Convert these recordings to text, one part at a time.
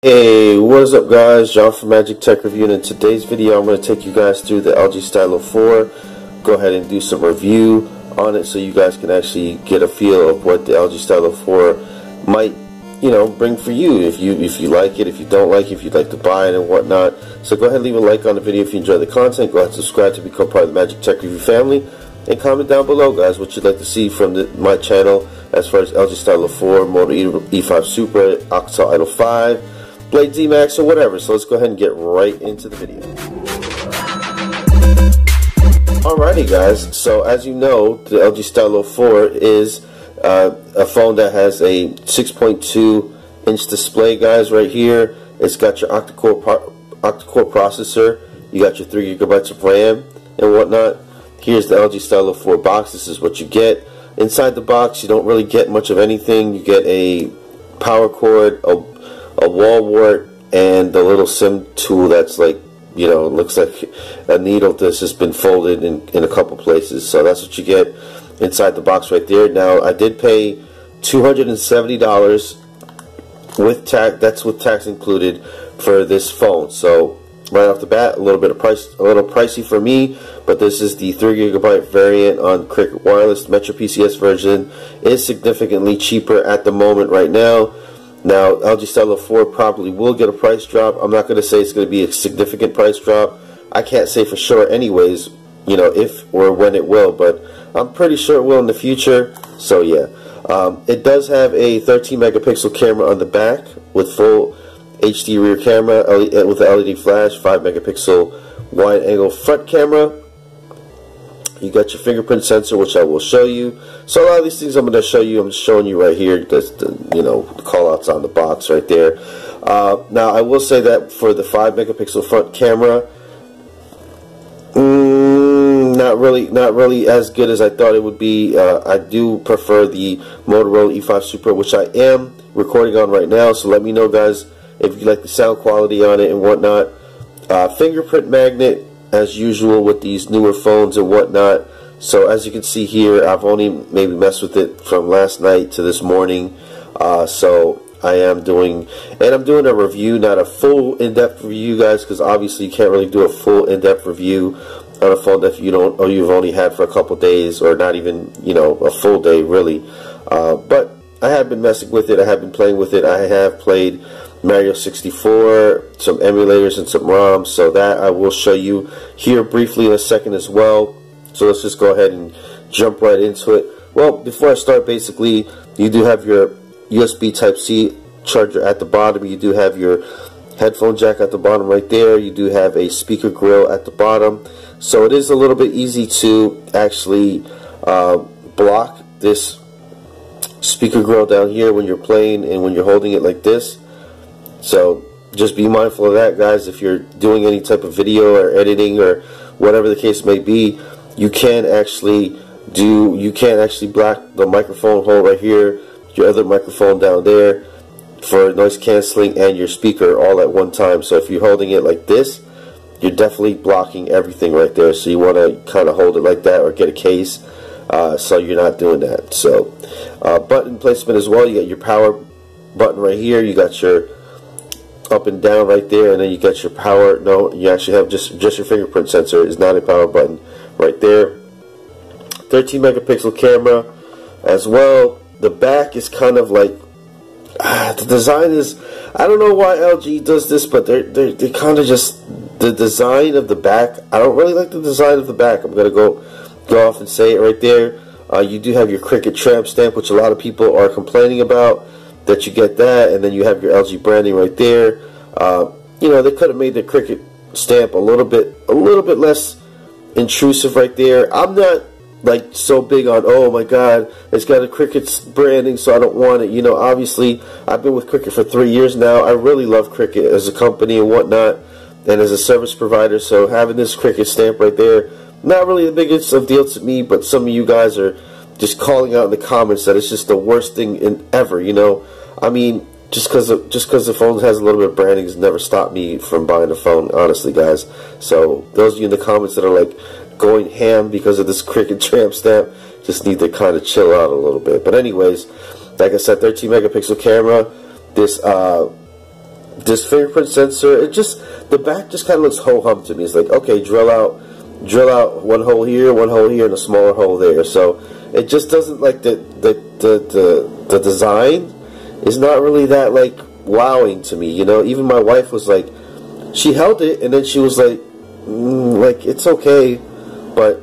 Hey, what is up guys? John from Magic Tech Review, and in today's video I'm going to take you guys through the LG Stylo 4. Go ahead and do some review on it so you guys can actually get a feel of what the LG Stylo 4 might, bring for you. If you like it, if you don't like it, if you'd like to buy it and whatnot. So go ahead and leave a like on the video if you enjoy the content. Go ahead and subscribe to become part of the Magic Tech Review family. And comment down below, guys, what you'd like to see from my channel as far as LG Stylo 4, Moto E5 Super, Octal Idol 5, Blade D-Max, or whatever. So let's go ahead and get right into the video. Alrighty guys, so as you know, the LG Stylo 4 is a phone that has a 6.2 inch display, guys, right here. It's got your octa-core processor, you got your 3 GB of RAM and whatnot. Here's the LG Stylo 4 box. This is what you get. Inside the box, you don't really get much of anything. You get a power cord, a wall wart, and the little SIM tool that's like, looks like a needle that's just been folded in a couple places. So that's what you get inside the box right there. Now, I did pay $270 with tax. That's with tax included for this phone. So right off the bat, a little pricey for me, but this is the 3 GB variant on Cricket Wireless. Metro PCS version is significantly cheaper at the moment right now. Now, LG Stylo 4 probably will get a price drop. I'm not going to say it's going to be a significant price drop. I can't say for sure anyways, if or when it will, but I'm pretty sure it will in the future. So yeah, it does have a 13 megapixel camera on the back with full HD rear camera with the LED flash, 5 megapixel wide angle front camera. You got your fingerprint sensor, which I will show you. So a lot of these things I'm going to show you, I'm showing you right here. That's the call outs on the box right there. Now I will say that for the 5 megapixel front camera, not really as good as I thought it would be. I do prefer the Motorola E5 Super, which I am recording on right now. So let me know, guys, if you like the sound quality on it and whatnot. Fingerprint magnet, as usual with these newer phones and whatnot. So as you can see here, I've only maybe messed with it from last night to this morning. So I am doing, and I'm doing a review, not a full in-depth review, guys, because obviously you can't really do a full in-depth review on a phone that you've only had for a couple days, or not even a full day really. But I have been messing with it. I have been playing with it. I have played Mario 64, some emulators and some ROMs, so that I will show you here briefly in a second as well. So let's just go ahead and jump right into it. Well, before I start, basically, you do have your USB Type-C charger at the bottom. You do have your headphone jack at the bottom right there. You do have a speaker grill at the bottom. So it is a little bit easy to actually block this speaker grill down here when you're playing and when you're holding it like this. So just be mindful of that, guys. If you're doing any type of video or editing or whatever the case may be, you can actually block the microphone hole right here, your other microphone down there for noise canceling, and your speaker all at one time. So if you're holding it like this, you're definitely blocking everything right there. So you want to kind of hold it like that, or get a case so you're not doing that. So button placement as well. You got your power button right here. You got your up and down right there, and then you got your power. No, you actually have just your fingerprint sensor. Is not a power button right there. 13 megapixel camera as well. The back is kind of like the design is, I don't know why LG does this, but they kind of just, the design of the back, I don't really like the design of the back. I'm gonna go off and say it right there. You do have your Cricket tramp stamp, which a lot of people are complaining about, that you get that, and then you have your LG branding right there. They could have made the Cricket stamp a little bit less intrusive right there. I'm not like so big on, oh my god, it's got a Cricket branding, so I don't want it. Obviously I've been with Cricket for 3 years now. I really love Cricket as a company and whatnot, and as a service provider. So having this Cricket stamp right there, not really the biggest of deal to me, but some of you guys are just calling out in the comments that it's just the worst thing ever. I mean, just because the phone has a little bit of branding has never stopped me from buying a phone, honestly, guys. So those of you in the comments that are like going ham because of this Cricket tramp stamp, just need to kind of chill out a little bit. But anyways, like I said, 13 megapixel camera. This this fingerprint sensor, the back just kind of looks ho-hum to me. It's like, okay, drill out one hole here, and a smaller hole there. So it just doesn't, like, the design is not really that, like, wowing to me, you know. Even my wife was like, she held it and then she was like, like, it's okay, but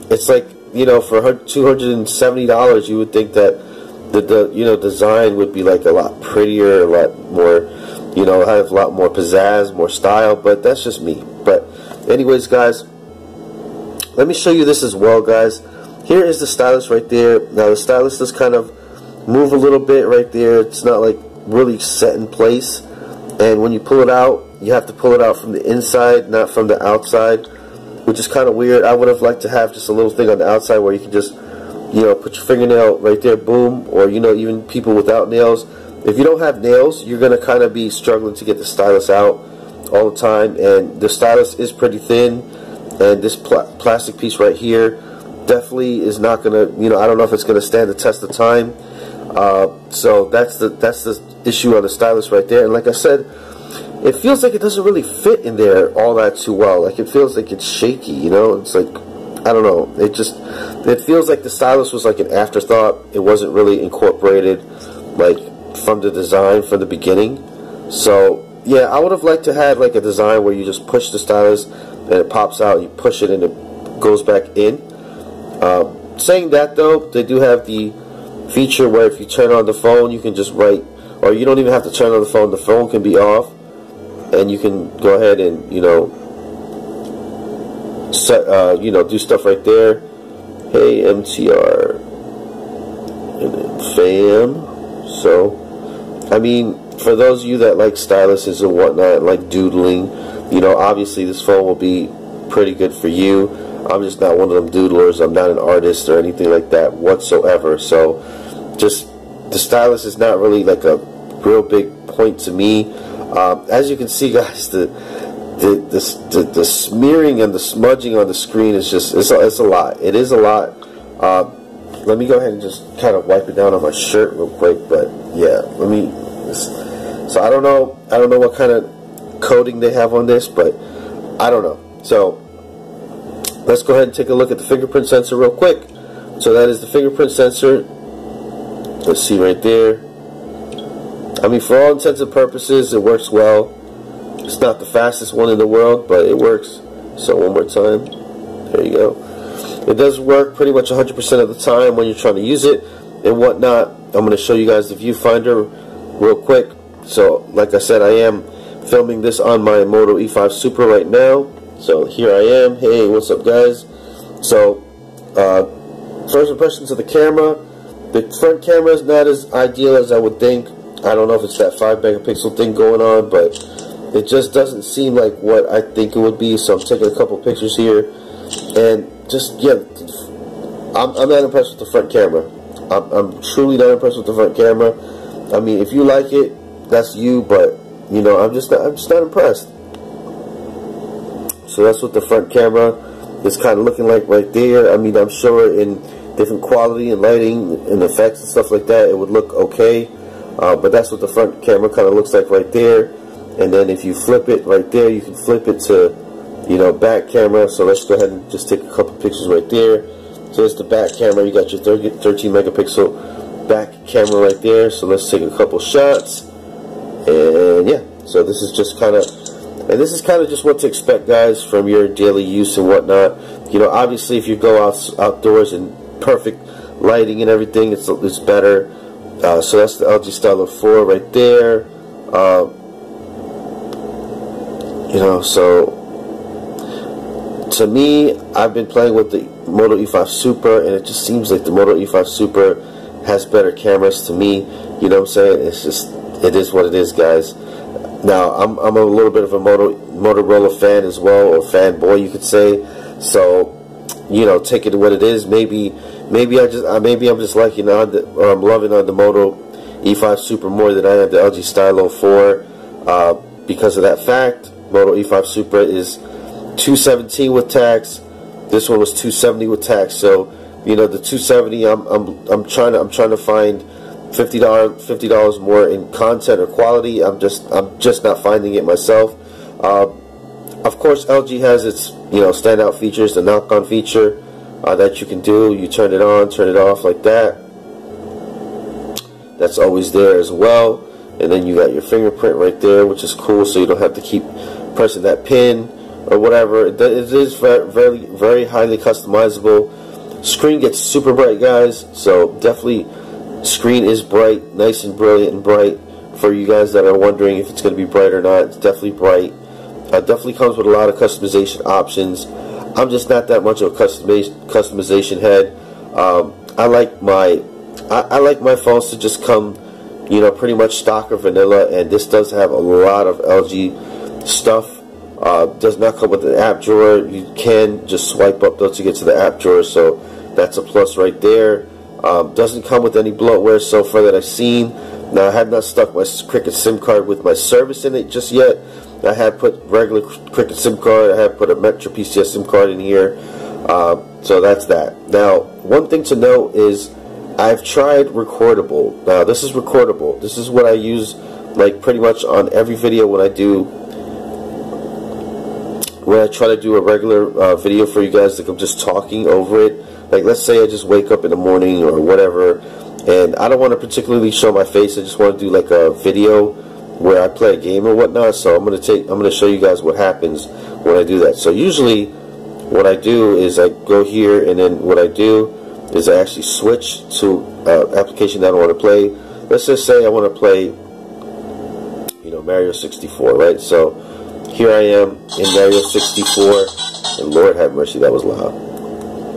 it's like, you know, for $270 you would think that the you know, design would be like a lot prettier, a lot more, you know, have a lot more pizzazz, more style, but that's just me. But anyways, guys, let me show you this as well, guys. Here is the stylus right there. Now the stylus does kind of move a little bit right there. It's not like really set in place, and when you pull it out, you have to pull it out from the inside, not from the outside, which is kind of weird. I would have liked to have just a little thing on the outside where you can just, you know, put your fingernail right there, boom. Or, you know, even people without nails, if you don't have nails, you're going to kind of be struggling to get the stylus out all the time. And the stylus is pretty thin, and this plastic piece right here definitely is not going to, you know, I don't know if it's going to stand the test of time. So that's the issue on the stylus right there. And like I said, it feels like it doesn't really fit in there all that too well. Like, it feels like it's shaky, you know. It's like, I don't know, it feels like the stylus was like an afterthought. It wasn't really incorporated, like, from the design from the beginning. So yeah, I would have liked to have like a design where you just push the stylus and it pops out, you push it and it goes back in. Saying that though, they do have the feature where if you turn on the phone, you can just write, or you don't even have to turn on the phone can be off, and you can go ahead and, you know, set, you know, do stuff right there. Hey, MTR, and then fam. So, I mean, for those of you that like styluses and whatnot, like doodling, you know, obviously this phone will be pretty good for you. I'm just not one of them doodlers. I'm not an artist or anything like that whatsoever. So, just the stylus is not really like a real big point to me. As you can see, guys, the smearing and the smudging on the screen is just, it's a lot. It is a lot. Let me go ahead and just kind of wipe it down on my shirt real quick. But yeah, so I don't know what kind of coating they have on this, but I don't know. So let's go ahead and take a look at the fingerprint sensor real quick. So that is the fingerprint sensor. Let's see right there. I mean, for all intents and purposes, it works well. It's not the fastest one in the world, but it works. So one more time. There you go. It does work pretty much 100% of the time when you're trying to use it and whatnot. I'm going to show you guys the viewfinder real quick. So, like I said, I am filming this on my Moto E5 Super right now. So here I am. Hey, what's up, guys? So, first impressions of the camera. The front camera is not as ideal as I would think. I don't know if it's that 5 megapixel thing going on, but it just doesn't seem like what I think it would be. So I'm taking a couple pictures here, and just, yeah, I'm not impressed with the front camera. I'm truly not impressed with the front camera. I mean, if you like it, that's you, but you know, I'm just not impressed. So that's what the front camera is kind of looking like right there. I mean, I'm sure in different quality and lighting and effects and stuff like that, it would look okay. But that's what the front camera kind of looks like right there. And then if you flip it right there, you can flip it to, you know, back camera. So let's go ahead and just take a couple pictures right there. So it's the back camera. You got your 13 megapixel back camera right there. So let's take a couple shots. And yeah, so this is just kind of, and this is kind of just what to expect, guys, from your daily use and whatnot. You know, obviously if you go outdoors in perfect lighting and everything, it's better. So that's the LG Stylo 4 right there. You know, so to me, I've been playing with the Moto E5 Super, and it just seems like the Moto E5 Super has better cameras to me. You know what I'm saying? It's just, it is what it is, guys. Now, I'm a little bit of a Motorola fan as well, or fanboy, you could say. So, you know, take it to what it is. Maybe I'm just liking on or I'm loving on the Moto E5 Super more than I am the LG Stylo 4 because of that fact. Moto E5 Super is $217 with tax. This one was $270 with tax. So, you know, the $270, I'm trying to find $50 more in content or quality. I'm just not finding it myself. Of course, LG has its standout features, the knock-on feature that you can do. You turn it on, turn it off like that. That's always there as well. And then you got your fingerprint right there, which is cool, so you don't have to keep pressing that pin or whatever. It is very highly customizable. Screen gets super bright, guys, so definitely screen is bright, nice and brilliant and bright. For you guys that are wondering if it's going to be bright or not, it's definitely bright. Definitely comes with a lot of customization options. I'm just not that much of a customization head. I like my phones to just come, pretty much stock or vanilla, and this does have a lot of LG stuff. Does not come with an app drawer. You can just swipe up though to get to the app drawer, so that's a plus right there. Doesn't come with any bloatware so far that I've seen. Now, I have not stuck my Cricket SIM card with my service in it just yet. I have put regular Cricket SIM card. I have put a Metro PCS SIM card in here. So that's that. Now, one thing to note is I've tried Recordable. Now, this is Recordable. This is what I use like pretty much on every video when I try to do a regular video for you guys. Like, I'm just talking over it. Like, let's say I just wake up in the morning or whatever, and I don't want to particularly show my face. I just want to do like a video where I play a game or whatnot. So I'm gonna show you guys what happens when I do that. So usually what I do is I go here, and then what I do is I actually switch to application that I want to play. Let's just say I want to play Mario 64, right? So here I am in Mario 64, and Lord have mercy, that was loud.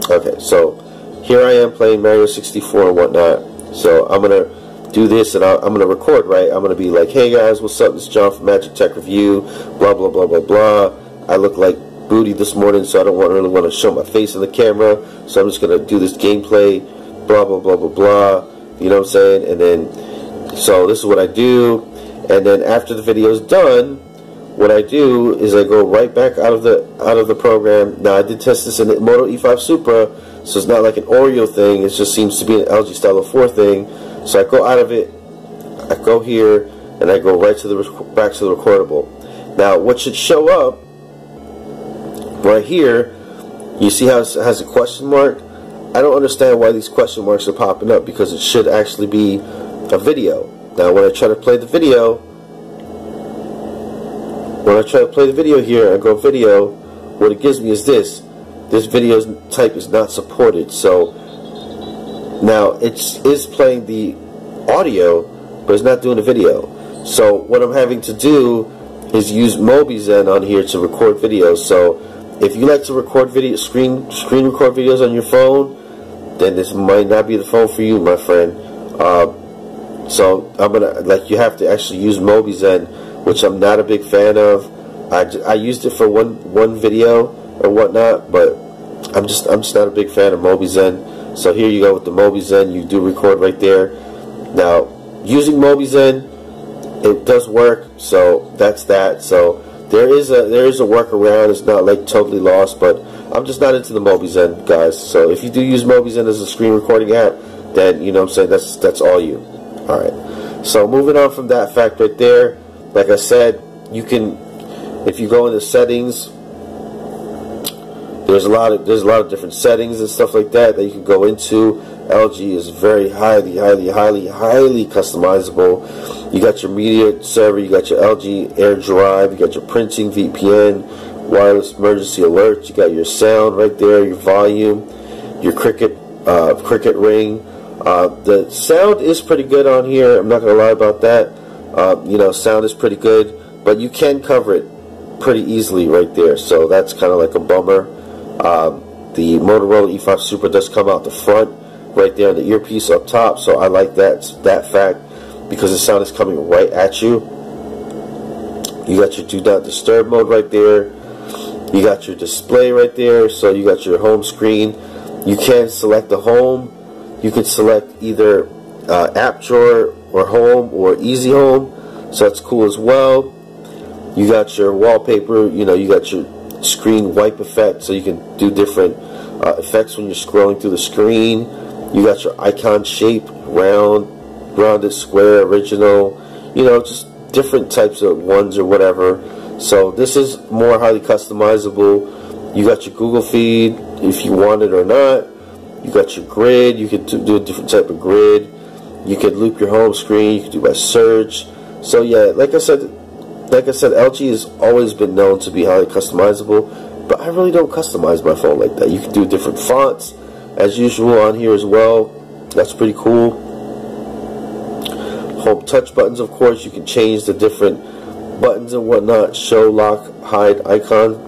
Okay, so here I am playing Mario 64 and whatnot. So I'm gonna do this, and I'm gonna record, right? I'm gonna be like, hey guys, what's up? This is John from Magic Tech Review. Blah blah blah blah blah. I look like booty this morning, so I don't really want to show my face on the camera. So I'm just gonna do this gameplay. Blah blah blah blah blah. You know what I'm saying? And then, so this is what I do. And then after the video is done, what I do is I go right back out of the program. Now, I did test this in the Moto E5 Supra, so it's not like an Oreo thing. It just seems to be an LG Stylo 4 thing. So I go out of it, I go here, and I go right to back to the Recordable. Now, what should show up right here, you see how it has a question mark? I don't understand why these question marks are popping up, because it should actually be a video. Now, when I try to play the video, here, I go video, what it gives me is this video type is not supported. So now it is playing the audio, but it's not doing the video. So what I'm having to do is use MobiZen on here to record videos. So if you like to record video, screen record videos on your phone, then this might not be the phone for you, my friend. So you have to actually use MobiZen, which I'm not a big fan of. I used it for one video or whatnot, but I'm just not a big fan of MobiZen. So here you go with the MobiZen. You do record right there. Now, using MobiZen, it does work. So that's that. So there is a workaround. It's not like totally lost, but I'm just not into the MobiZen, guys. So if you do use MobiZen as a screen recording app, then you know what I'm saying, that's all you. All right. So moving on from that fact right there, like I said, you can, if you go into settings, there's a lot of different settings and stuff like that you can go into. LG is very highly customizable. You got your media server, you got your LG Air Drive, you got your printing, VPN, wireless emergency alert, you got your sound right there, your volume, your Cricket ring. The sound is pretty good on here. I'm not gonna lie about that. Sound is pretty good, but you can cover it pretty easily right there. So that's kind of like a bummer. The Motorola E5 Supra does come out the front right there on the earpiece up top, so I like that fact, because the sound is coming right at you. You got your do not disturb mode right there. You got your display right there, so you got your home screen. You can select the home. You can select either app drawer or home or easy home, so that's cool as well. You got your wallpaper, you got your screen wipe effect, so you can do different effects when you're scrolling through the screen. You got your icon shape, round, rounded, square, original, you know, just different types of ones or whatever. So this is more highly customizable. You got your Google feed if you want it or not. You got your grid. You can do a different type of grid. You can loop your home screen. You can do by search. So yeah, like I said, LG has always been known to be highly customizable, but I really don't customize my phone like that. You can do different fonts as usual on here as well. That's pretty cool. Home touch buttons, of course, you can change the different buttons and whatnot. Show, lock, hide icon.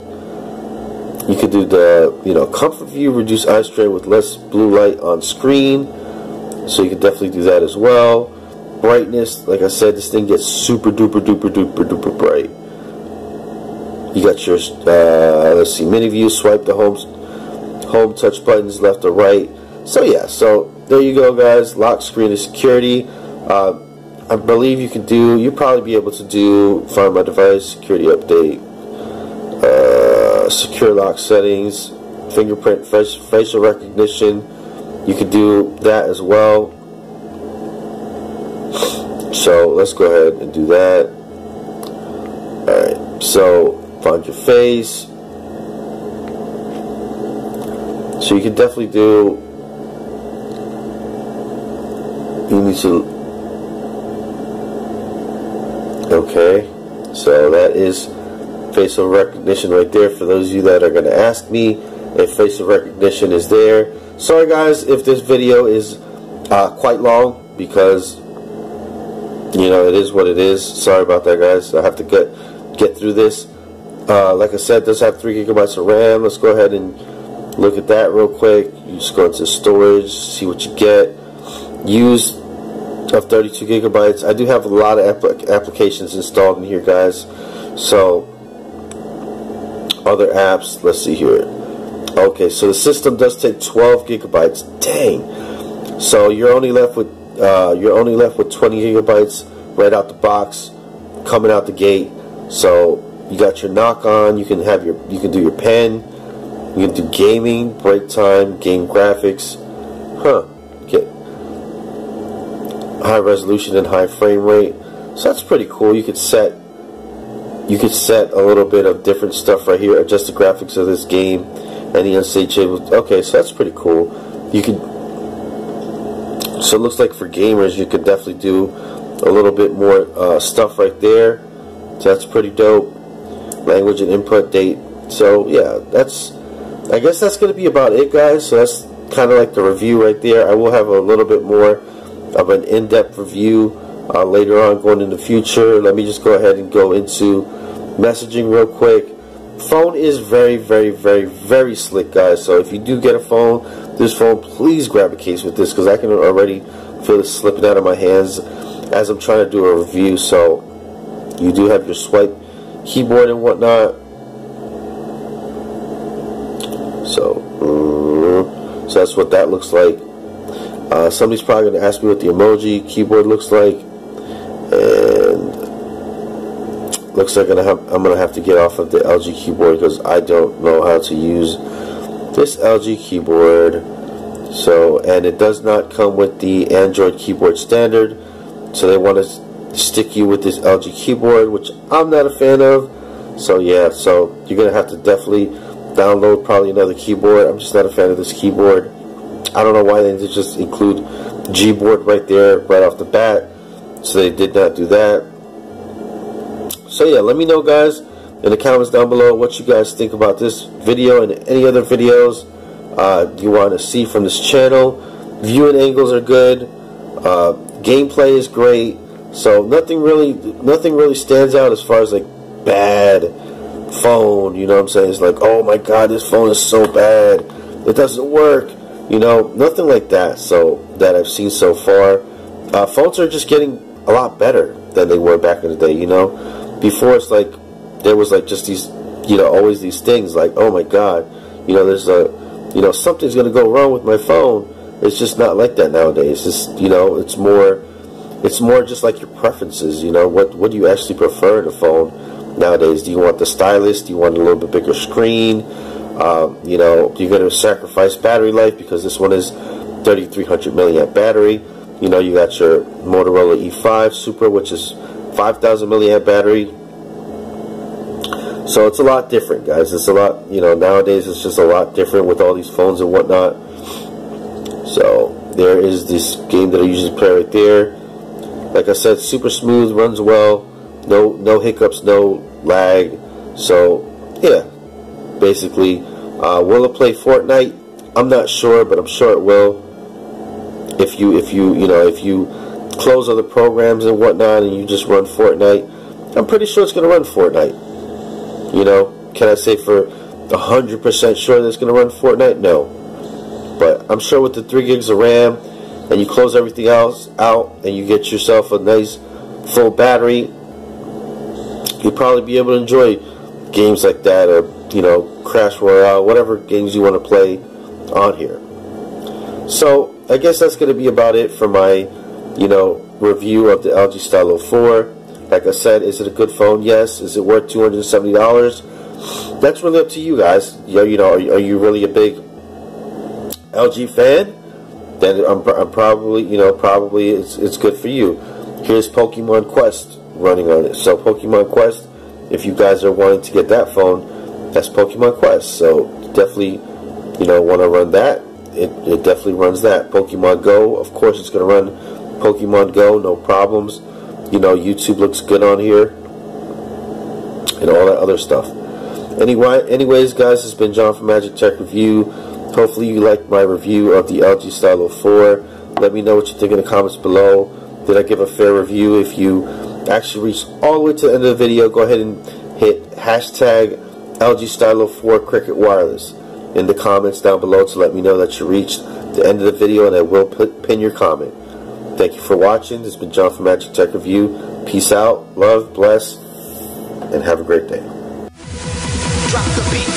You could do the, you know, comfort view, reduce eye strain with less blue light on screen. So you can definitely do that as well. Brightness, like I said, this thing gets super duper duper duper duper bright. You got your let's see, mini view, swipe the home touch buttons left or right. So yeah, so there you go, guys. Lock screen and security. I believe you can do, you'll probably be able to do find my device, security update, secure lock settings, fingerprint, facial recognition. You can do that as well. So let's go ahead and do that. Alright, so find your face. So you can definitely do, you need to, okay, so that is facial recognition right there for those of you that are going to ask me if facial recognition is there. Sorry guys if this video is quite long, because you know, it is what it is. Sorry about that, guys. I have to get through this. Like I said, it does have 3 gigabytes of RAM. Let's go ahead and look at that real quick. You just go into storage, see what you get. Use of 32 gigabytes. I do have a lot of applications installed in here, guys. So other apps, let's see here. Okay, so the system does take 12 gigabytes. Dang. So you're only left with 20 gigabytes right out the box, coming out the gate. So you got your knock on. You can have you can do your pen. You can do gaming, break time, game graphics. Get high resolution and high frame rate. So that's pretty cool. You could set a little bit of different stuff right here. Adjust the graphics of this game. Any unsatiable. Okay, so that's pretty cool. You can. So it looks like for gamers, you could definitely do a little bit more stuff right there. So that's pretty dope. Language and input date. So yeah, I guess that's going to be about it, guys. So that's kind of like the review right there. I will have a little bit more of an in-depth review later on going in the future. Let me just go ahead and go into messaging real quick. Phone is very, very, very, very slick, guys. So if you do get a phone, this phone, please grab a case with this, because I can already feel it slipping out of my hands as I'm trying to do a review. So you do have your swipe keyboard and whatnot. So that's what that looks like. Somebody's probably going to ask me what the emoji keyboard looks like, and looks like I'm going to have to get off of the LG keyboard, because I don't know how to use this LG keyboard. So, and it does not come with the Android keyboard standard, so they want to stick you with this LG keyboard, which I'm not a fan of. So yeah, so you're going to have to definitely download probably another keyboard. I'm just not a fan of this keyboard. I don't know why they didn't just include Gboard right there right off the bat. So they did not do that. So yeah, let me know, guys, in the comments down below what you guys think about this video and any other videos you want to see from this channel. Viewing angles are good. Gameplay is great. So nothing really stands out as far as like bad phone. You know what I'm saying? It's like, oh my god, this phone is so bad, it doesn't work. You know, nothing like that. So that I've seen so far. Phones are just getting a lot better than they were back in the day. You know, before it's like there was like just these, you know, always these things like, oh my god, you know, there's a, you know, something's gonna go wrong with my phone. It's just not like that nowadays. It's, you know, it's more just like your preferences. You know, what do you actually prefer in a phone nowadays? Do you want the stylus? Do you want a little bit bigger screen? You know, you're going to sacrifice battery life because this one is 3300 milliamp battery. You know, you got your Motorola E5 Super, which is 5,000 milliamp battery. So it's a lot different, guys. It's a lot, you know, nowadays it's just a lot different with all these phones and whatnot. So there is this game that I usually play right there. Like I said, super smooth, runs well, no hiccups, no lag. So yeah, basically, will it play Fortnite? I'm not sure, but I'm sure it will. If you close other programs and whatnot and you just run Fortnite, I'm pretty sure it's going to run Fortnite. You know, can I say for 100% sure that it's going to run Fortnite? No. But I'm sure with the 3 gigs of RAM and you close everything else out and you get yourself a nice full battery, you'll probably be able to enjoy games like that, or, you know, Crash Royale, whatever games you want to play on here. So I guess that's going to be about it for my, you know, review of the LG Stylo 4. Like I said, is it a good phone? Yes. Is it worth $270? That's really up to you guys. You know, are you really a big LG fan? Then I'm probably, you know, probably it's good for you. Here's Pokemon Quest running on it. So Pokemon Quest, if you guys are wanting to get that phone, that's Pokemon Quest. So definitely, you know, want to run that. It definitely runs that. Pokemon Go, of course, it's going to run Pokemon Go, no problems. You know, YouTube looks good on here, and all that other stuff. Anyways, guys, it's been John from Magic Tech Review. Hopefully you liked my review of the LG Stylo 4. Let me know what you think in the comments below. Did I give a fair review? If you actually reached all the way to the end of the video, go ahead and hit hashtag LG Stylo 4 Cricket Wireless in the comments down below to let me know that you reached the end of the video, and I will pin your comment. Thank you for watching. This has been John from Magic Tech Review. Peace out, love, bless, and have a great day. Drop the beat.